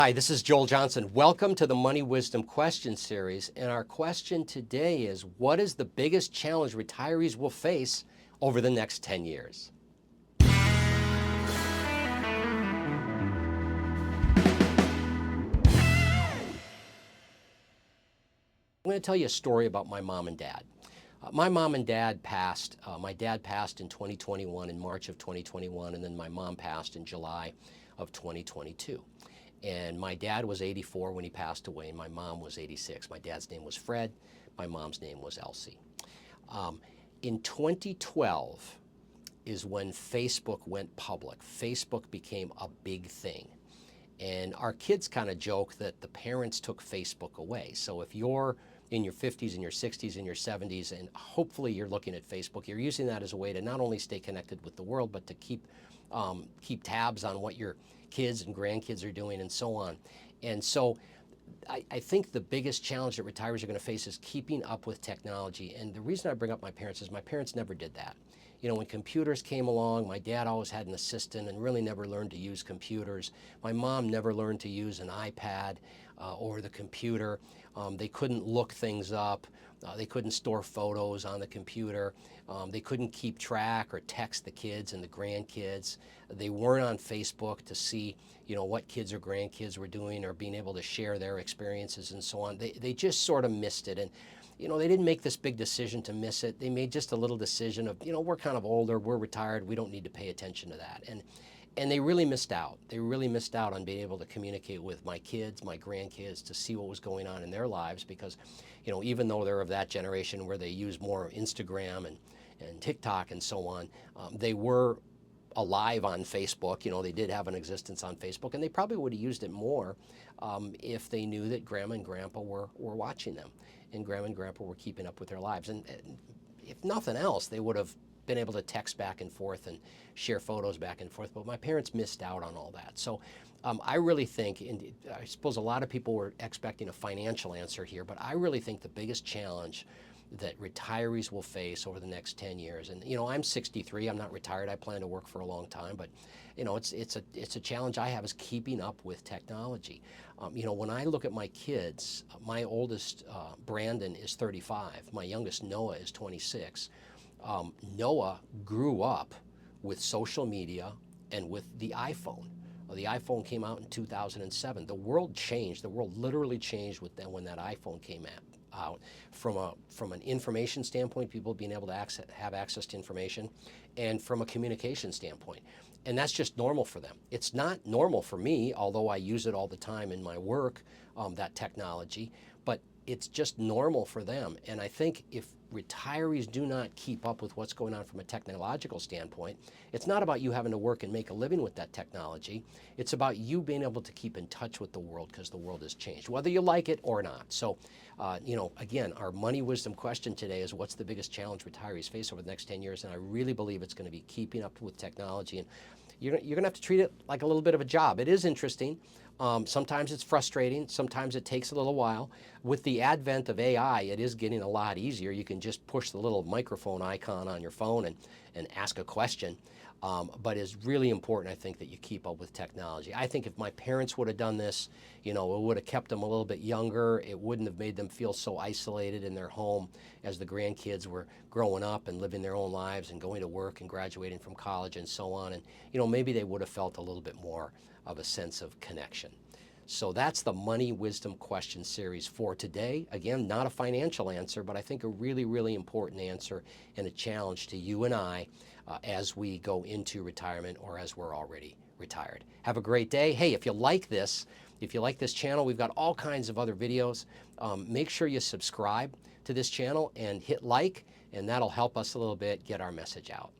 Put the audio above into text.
Hi, this is Joel Johnson. Welcome to the Money Wisdom Question Series. And our question today is, what is the biggest challenge retirees will face over the next 10 years? I'm going to tell you a story about my mom and dad. My mom and dad passed. My dad passed in 2021, in March of 2021, and then my mom passed in July of 2022. And my dad was 84 when he passed away, and my mom was 86. My dad's name was Fred. My mom's name was Elsie. In 2012 is when Facebook went public. Facebook became a big thing. And our kids kind of joke that the parents took Facebook away. So if you're in your 50s and your 60s and your 70s, and hopefully you're looking at Facebook, you're using that as a way to not only stay connected with the world, but to keep tabs on what your kids and grandkids are doing and so on. And so I think the biggest challenge that retirees are going to face is keeping up with technology. And the reason I bring up my parents is my parents never did that. You know, when computers came along, my dad always had an assistant and really never learned to use computers. My mom never learned to use an iPad or the computer. They couldn't look things up. They couldn't store photos on the computer. They couldn't keep track or text the kids and the grandkids. They weren't on Facebook to see, you know, what kids or grandkids were doing or being able to share their experiences and so on. They just sort of missed it. And you know, they didn't make this big decision to miss it. They made just a little decision of, you know, we're kind of older, we're retired, we don't need to pay attention to that. And they really missed out. They really missed out on being able to communicate with my kids, my grandkids, to see what was going on in their lives because, you know, even though they're of that generation where they use more Instagram and TikTok and so on, they were alive on Facebook. You know, they did have an existence on Facebook, and they probably would have used it more if they knew that Grandma and Grandpa were watching them and Grandma and Grandpa were keeping up with their lives. And if nothing else, they would have been able to text back and forth and share photos back and forth. But my parents missed out on all that. So I really think, and I suppose a lot of people were expecting a financial answer here, but I really think the biggest challenge that retirees will face over the next 10 years. And you know, I'm 63, I'm not retired, I plan to work for a long time, but you know, it's a challenge I have is keeping up with technology. You know, when I look at my kids, my oldest Brandon is 35, my youngest Noah is 26. Noah grew up with social media and with the iPhone. The iPhone came out in 2007. The world changed. The world literally changed with when that iPhone came out. From an information standpoint, people being able to have access to information, and from a communication standpoint. And that's just normal for them. It's not normal for me, although I use it all the time in my work, that technology, but it's just normal for them. And I think if retirees do not keep up with what's going on from a technological standpoint, it's not about you having to work and make a living with that technology. It's about you being able to keep in touch with the world because the world has changed, whether you like it or not. So, you know, again, our money wisdom question today is what's the biggest challenge retirees face over the next 10 years? And I really believe it's going to be keeping up with technology. And you're going to have to treat it like a little bit of a job. It is interesting. Sometimes it's frustrating. Sometimes it takes a little while. With the advent of AI, it is getting a lot easier. You can just push the little microphone icon on your phone and ask a question. But it's really important, I think, that you keep up with technology. I think if my parents would have done this, you know, it would have kept them a little bit younger. It wouldn't have made them feel so isolated in their home as the grandkids were growing up and living their own lives and going to work and graduating from college and so on. And, you know, maybe they would have felt a little bit more of a sense of connection. So that's the Money Wisdom Question Series for today. Again, not a financial answer, but I think a really, really important answer and a challenge to you and I as we go into retirement or as we're already retired. Have a great day. Hey, if you like this channel, we've got all kinds of other videos. Make sure you subscribe to this channel and hit like, and that'll help us a little bit get our message out.